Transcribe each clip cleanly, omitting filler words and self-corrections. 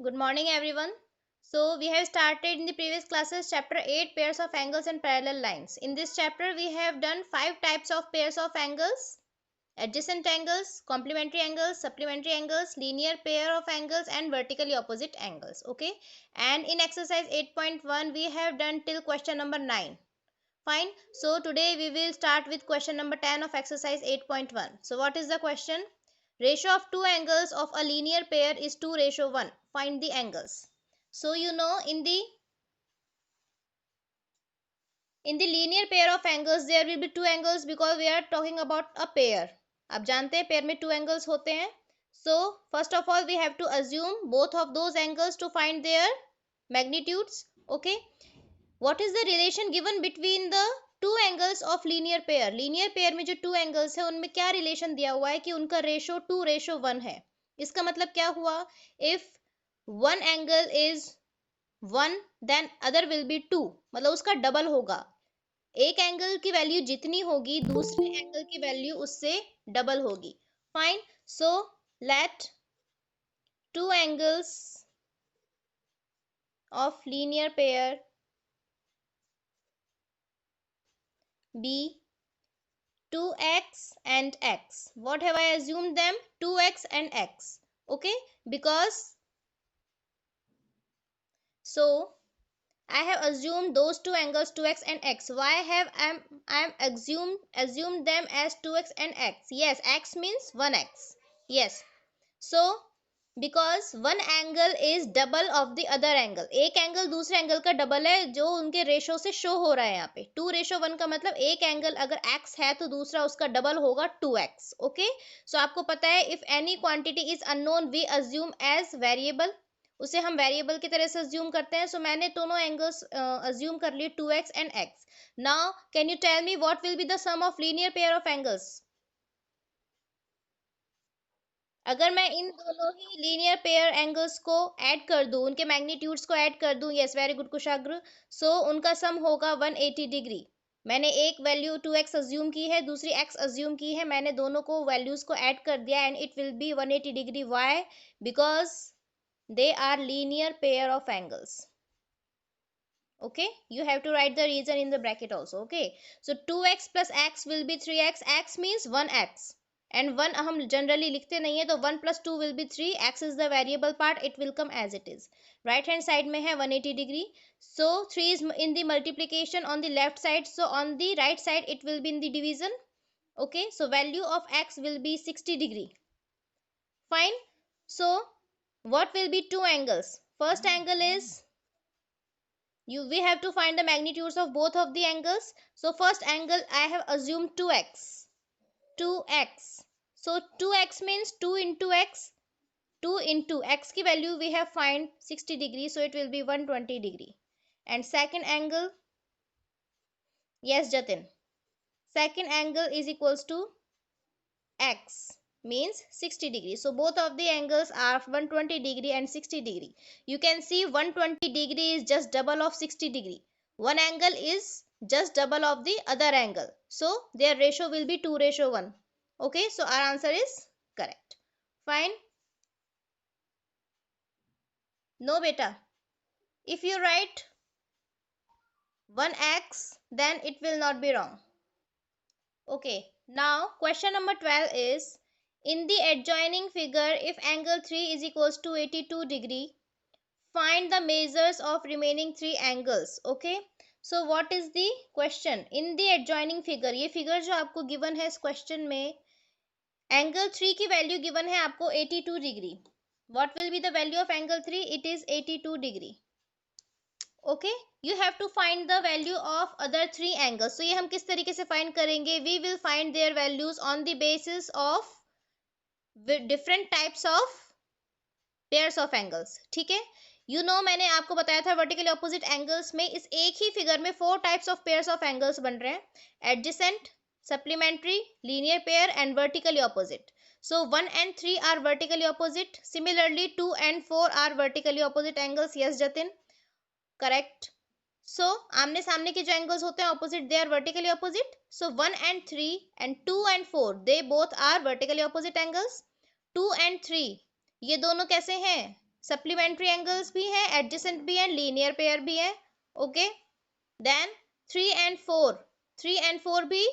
Good morning, everyone. So, we have started in the previous classes chapter 8 pairs of angles and parallel lines. In this chapter, we have done 5 types of pairs of angles: adjacent angles, complementary angles, supplementary angles, linear pair of angles, and vertically opposite angles. Okay, and in exercise 8.1, we have done till question number 9. Fine. So, today we will start with question number 10 of exercise 8.1. So, what is the question? Ratio of two angles of a linear pair is 2:1. Find the angles. So you know in the linear pair of angles there will be two angles because we are talking about a pair. आप जानते हैं pair में two angles होते हैं. So first of all we have to assume both of those angles to find their magnitudes. Okay. What is the relation given between the to angles of linear pair में जो two angles है उनमें क्या relation दिया हुआ है कि उनका रेशो 2:1 है. इसका मतलब क्या हुआ? If one angle is 1 then other will be 2, मतलब उसका डबल होगा. एक एंगल की वैल्यू जितनी होगी दूसरे एंगल की वैल्यू उससे डबल होगी. Fine. So let two angles of linear pair be 2x and x. What have I assumed them? 2x and x. Okay, because so I have assumed those two angles 2x and x. Why have I am assumed them as 2x and x? Yes, x means 1x. Yes. So because one angle is double of the other angle. एक angle दूसरे angle का double है जो उनके ratio से show हो रहा है यहाँ पे. 2:1 का मतलब एक एंगल अगर x है तो दूसरा उसका डबल होगा 2x. ओके. सो आपको पता है if any quantity is unknown we assume as variable. उसे हम वेरिएबल की तरह से अज्यूम करते हैं. सो मैंने दोनों एंगल्स अज्यूम कर लिए 2x and x. Now can you tell me what will be the sum of linear pair of angles? अगर मैं इन दोनों ही लीनियर पेयर एंगल्स को ऐड कर दूं, उनके मैग्नीट्यूड्स को ऐड कर दूं, yes very good Kushagra. So उनका सम होगा 180 डिग्री. मैंने एक वैल्यू 2x अज्यूम की है, दूसरी x अज्यूम की है. मैंने दोनों को वैल्यूज को ऐड कर दिया and it will be 180 degree. Why? Because they are linear pair of angles. Okay, you have to write the reason in the bracket also. Okay, so 2x plus x will be 3x. X means 1x and 1 हम generally लिखते नहीं है तो 1 plus 2 will be 3. X is the variable part, it will come as it is. Right hand side में है 180 degree. So 3 is in the multiplication on the left side, so on the right side it will be in the division. Okay, so value of x will be 60 degree. Fine. So what will be two angles? First angle is we have to find the magnitudes of both of the angles. So first angle I have assumed 2x. So 2x means 2 into x. 2 into x की value we have find 60 degree, so it will be 120 degree. And second angle, yes Jatin, second angle is equals to x means 60 degree. So both of the angles are 120 degree and 60 degree. You can see 120 degree is just double of 60 degree. One angle is just double of the other angle. So their ratio will be 2:1. Okay, so our answer is correct. Fine. No beta. If you write 1x then it will not be wrong. Okay, now question number 12 is, in the adjoining figure if angle 3 is equals to 82 degree, find the measures of remaining three angles. Okay, so what is the question? In the adjoining figure, ये figure जो आपको given है इस question में, angle 3 की value given है आपको 82 degree. What will be the value of angle 3? It is 82 degree. Okay, you have to find the value of other three angles. So ये हम किस तरीके से find करेंगे? We will find their values on the basis of different types of pairs of angles. ठीक है, you know मैंने आपको बताया था vertically opposite angles में इस एक ही figure में 4 types of pairs of angles बन रहे हैं: adjacent, supplementary, linear pair and vertically opposite. So 1 and 3 are vertically opposite. Similarly 2 and 4 are vertically opposite angles. Yes Jatin, correct. So आमने सामने के जो एंगल्स होते हैं opposite, they are vertically opposite. So 1 and 3 and 2 and 4 they both are vertically opposite angles. 2 and 3 ये दोनों कैसे हैं? सप्लीमेंट्री एंगल्स भी हैं, एडजेसेंट भी हैं, लीनियर पेयर भी है। ओके, देन 3 and 4, 3 and 4 भी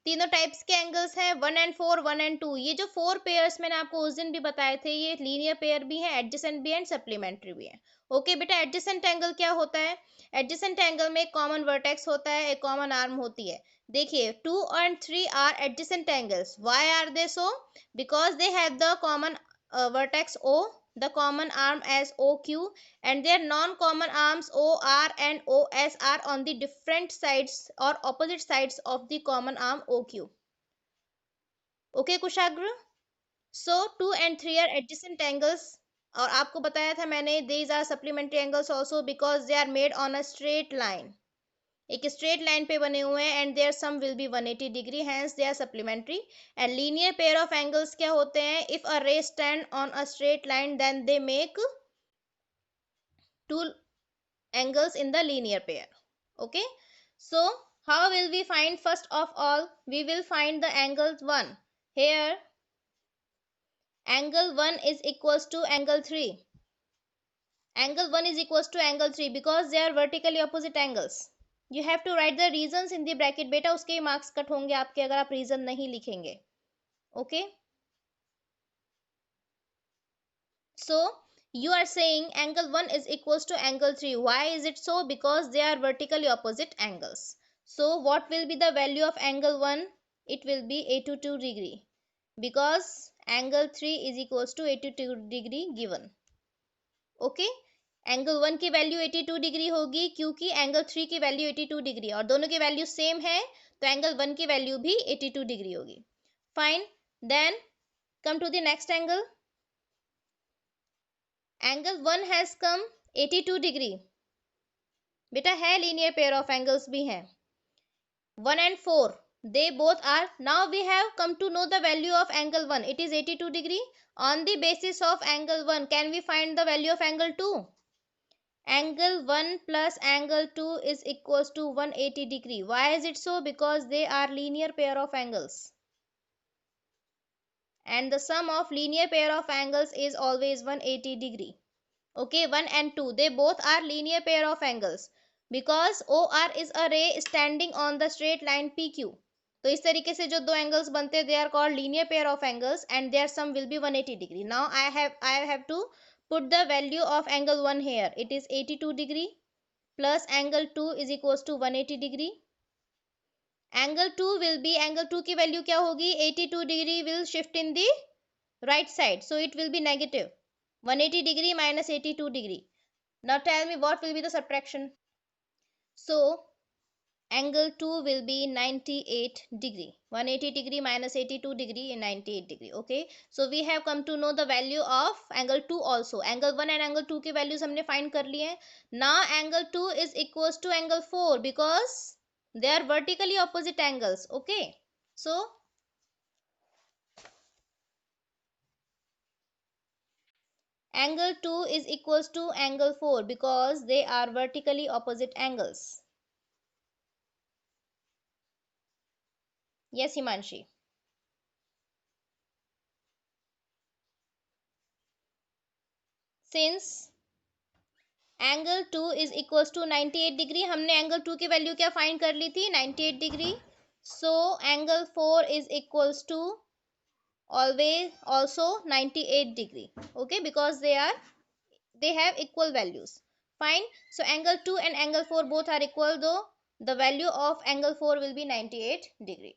तीनों टाइप्स के एंगल्स हैं, 1 and 4, 1 and 2। ये जो 4 पेयर्स मैंने आपको उस दिन भी बताए थे, ये लीनियर पेयर भी है, एडजेसेंट भी है एंड सप्लीमेंट्री भी है। ओके बेटा, एडजेसेंट एंगल क्या होता है? एडजेसेंट एंगल में एक कॉमन वर्टेक्स होता है, एक कॉमन आर्म होती है। देखिए 2 and 3 are adjacent angles. Why are they so? Because they have the common vertex O, the common arm as OQ, and their non-common arms OR and OS are on the different sides or opposite sides of the common arm OQ. Okay, Kushagra? So 2 and 3 are adjacent angles. और आपको बताया था मैंने, these are supplementary angles also because they are made on a straight line. एक straight line पे बने हुए हैं and their sum will be 180 degree, hence they are supplementary. And linear pair of angles क्या होते हैं? If a ray stand on a straight line then they make two angles in the linear pair. Okay, so how will we find? First of all, we will find the angle 1. Here angle 1 is equals to angle 3. Angle 1 is equals to angle 3 because they are vertically opposite angles. You have to write the reasons in the bracket बेटा, उसके marks cut होंगे आपके अगर आप reason नहीं लिखेंगे। Okay, so you are saying angle 1 is equals to angle 3. Why is it so? Because they are vertically opposite angles. So what will be the value of angle 1? It will be 82 degree because angle 3 is equals to 82 degree given. Okay, angle 1 की value 82 degree होगी क्योंकि angle 3 की value 82 degree और दोनों की value same है, तो angle 1 की वैल्यू भी 82 डिग्री होगी। Fine, then come to the next angle. Angle 1 has come 82 degree. बेटा है, लीनियर पेयर ऑफ एंगल्स भी हैं, 1 and 4, they both are। now we have come to know the value of angle 1, it is 82 degree। on the basis of angle 1 can we find the value of angle 2? Angle 1 plus angle 2 is equals to 180 degree। why is it so? because they are linear pair of angles and the sum of linear pair of angles is always 180 degree। Okay, 1 and 2, they both are linear pair of angles because OR is a ray standing on the straight line PQ। तो इस तरीके से जो दो angles बनते हैं, they are called linear pair of angles and their sum will be 180 degree। now I have to put the value of angle 1 here, it is 82 degree plus angle 2 is equals to 180 degree। angle 2 will be, angle 2 की value क्या होगी? 82 degree will shift in the right side, so it will be negative 180 degree minus 82 degree। now tell me what will be the subtraction? So angle 2 will be 98 degree, 180 degree minus 82 degree and 98 degree। okay, so we have come to know the value of angle 2 also। angle 1 and angle 2 की values हमने find कर लिए हैं। now angle 2 is equals to angle 4 because they are vertically opposite angles। okay, so angle 2 is equals to angle 4 because they are vertically opposite angles। yes Himanshi, since angle 2 is equals to 98 degree, हमने angle 2 की value क्या find कर ली थी? 98 degree. So angle 4 is equals to always also 98 degree. Okay, because they have equal values। fine, so angle 2 and angle 4 both are equal, though the value of angle 4 will be 98 degree।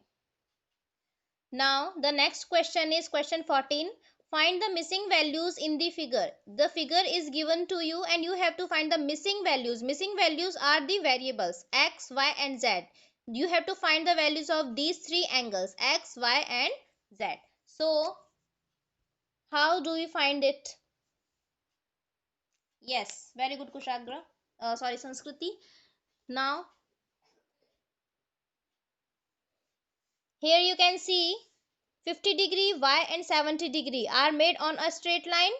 now the next question is question 14। find the missing values in the figure। the figure is given to you and you have to find the missing values। missing values are the variables x, y and z। you have to find the values of these three angles x, y and z। so how do we find it? yes, very good Kushagra, sorry Sanskriti। now here you can see 50 degree y and 70 degree are made on a straight line।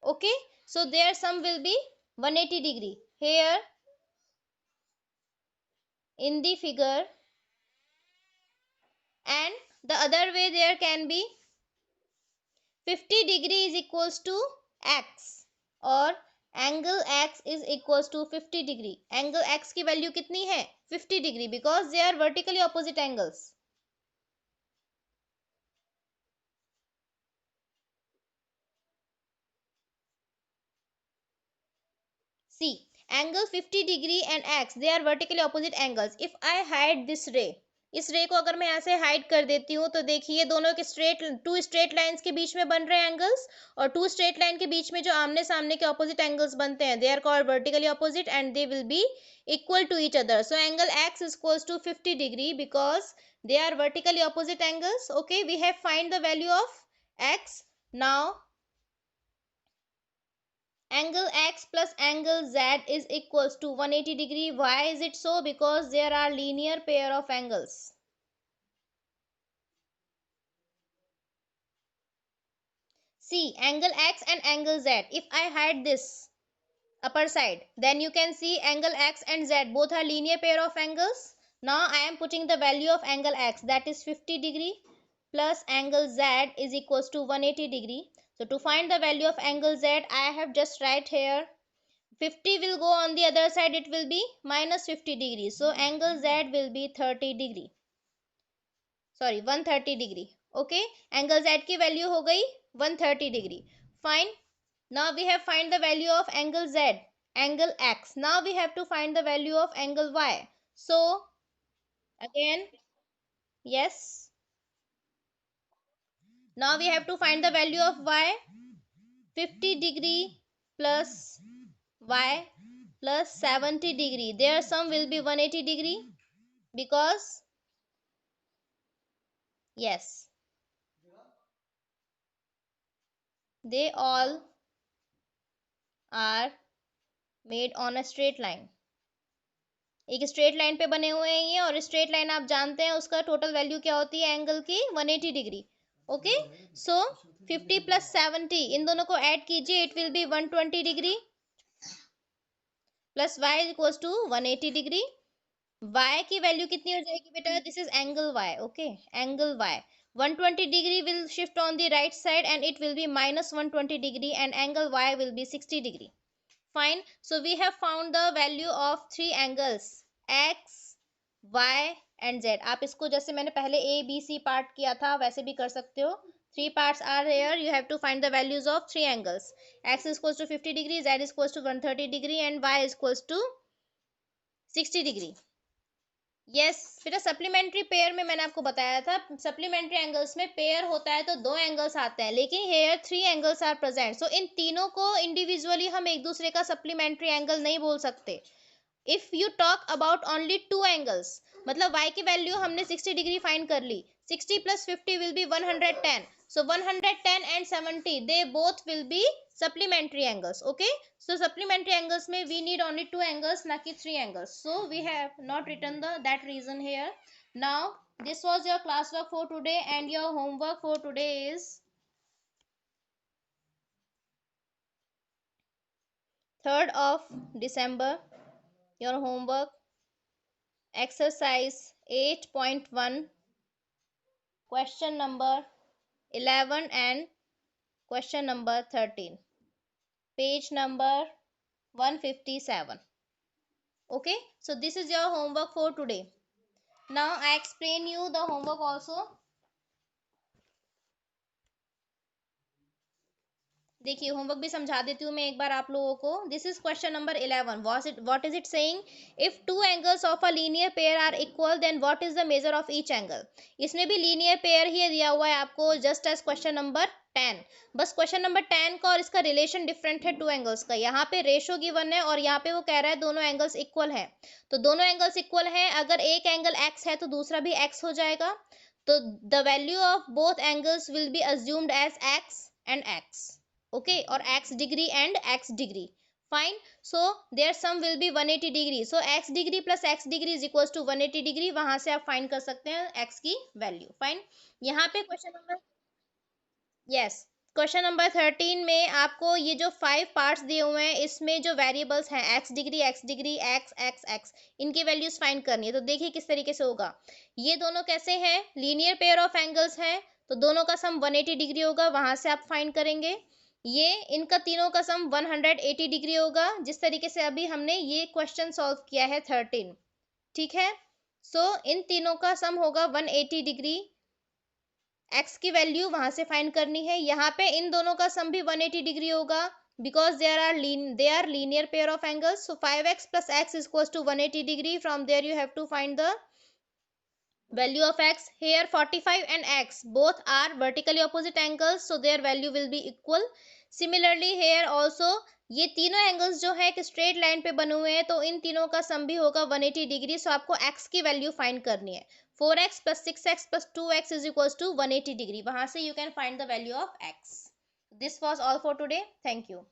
okay, so their sum will be 180 degree here in the figure, and the other way there can be 50 degree is equals to x और angle x is equal to 50 degree. Angle x की value कितनी है? 50 degree, because they are vertically opposite angles. See, angle 50 degree and x, they are vertically opposite angles. If I hide this ray, इस रे को अगर मैं यहाँ से हाइड कर देती हूँ तो देखिए दोनों के टू स्ट्रेट लाइंस के बीच में बन रहे हैं एंगल्स, और टू स्ट्रेट लाइन के बीच में जो आमने सामने के ऑपोजिट एंगल्स बनते हैं, they are called vertically opposite and they will be equal to each other. So angle x is equals to 50 degree because they are vertically opposite angles. Okay, we have find the value of x. Now angle x plus angle z is equals to 180 degree. Why is it so? Because there are linear pair of angles. See, angle x and angle z. If I hide this upper side, then you can see angle x and z both are linear pair of angles. Now I am putting the value of angle x, that is 50 degree, plus angle z is equals to 180 degree. So to find the value of angle z, I have just write here 50 will go on the other side, it will be minus 50 degrees. So angle Z will be 30 degree. Sorry, 130 degree. Okay, angle Z की value हो गई 130 degree. Fine. Now we have find the value of angle Z, angle X. Now we have to find the value of angle Y. So again, yes. Now we have to find the value of Y. 50 degree plus Y plus 70 degree. Their sum will be 180 degree because yes, they all are made on a straight line. एक straight line पे बने हुए हैं ये, और straight line आप जानते हैं उसका टोटल वैल्यू क्या होती है एंगल की? 180 डिग्री. ओके, सो 50 प्लस 70 इन दोनों को ऐड कीजिए, it will be 120 degree plus y equals to 180 degree. y की वैल्यू कितनी हो जाएगी बेटा? This is angle y. Okay, angle y 120 degree will shift on the right side and it will be minus 120 degree and angle y will be 60 degree. Fine. So we have found the value of three angles x, y and z. आप इसको जैसे मैंने पहले a b c part किया था वैसे भी कर सकते हो. Three parts are here. You have to find the values of three angles. X is equals to 50 degree, z is equals to 130 degree and y is equals to 60 degree. Yes बेटा, supplementary pair में मैंने आपको बताया था, supplementary angles में pair होता है तो दो एंगल्स आते हैं, लेकिन here three angles are present. So इन तीनों को इंडिविजुअली हम एक दूसरे का सप्लीमेंट्री एंगल नहीं बोल सकते. If you talk about only two angles, मतलब y की वैल्यू हमने 60 डिग्री फाइंड कर ली, 60 plus 50 will be 110. So 110 and 70 they both will be supplementary angles. Okay, so supplementary angles में we need only two angles, ना कि three angles. So we have not written the that reason here. Now this was your class work for today and your homework for today is 3rd of December. Your homework exercise 8.1 question number 11 and question number 13, page number 157. Okay, so this is your homework for today. Now I explain you the homework also. देखिए homework भी समझा देती हूँ मैं एक बार आप लोगों को. This is question number 11. What is it saying? If two angles of a linear pair are equal then what is the measure of each angle. इसमें भी लीनियर पेयर ही दिया हुआ है आपको, जस्ट एज क्वेश्चन नंबर 10. बस question number 10 का और इसका रिलेशन डिफरेंट है टू एंगल्स का. यहाँ पे रेशो गिवन है और यहाँ पे वो कह रहा है दोनों एंगल्स इक्वल है. तो दोनों एंगल्स इक्वल है, अगर एक एंगल x है तो दूसरा भी x हो जाएगा. तो the value of both angles will be assumed as x and x. Okay, or x degree and x degree. Fine. So their sum will be 180 degree. So x degree plus x degree is equals to 180 degree. वहां से आप find कर सकते हैं x की value. Fine. यहाँ पे question number, yes, question number 13 में आपको ये जो 5 पार्ट्स दिए हुए हैं इसमें जो वेरिएबल्स हैं x degree, x, x, x, इनकी वैल्यूज फाइंड करनी है. तो देखिए किस तरीके से होगा. ये दोनों कैसे हैं? लीनियर पेयर ऑफ एंगल्स हैं, तो दोनों का सम 180 डिग्री होगा, वहां से आप फाइंड करेंगे. ये इनका तीनों का सम 180 डिग्री होगा, जिस तरीके से अभी हमने ये क्वेश्चन सॉल्व किया है 13। ठीक है, सो इन तीनों का सम होगा 180 डिग्री। एक्स की वैल्यू वहां से फाइंड करनी है। यहाँ पे इन दोनों का सम भी 180 डिग्री होगा, because they are linear pair of angles. So 5x plus x is equals to 180 degree. From there you have to find the value of x. Here 45 and x both are vertically opposite angles, so their value will be equal. Similarly here also ये तीनों angles जो है एक straight line पे बने हुए हैं, तो इन तीनों का सम भी होगा 180 डिग्री। सो आपको x की वैल्यू फाइंड करनी है। 4x plus 6x plus 2x is equals to 180 degree. वहां से you can find the value of x। This was all for today. Thank you.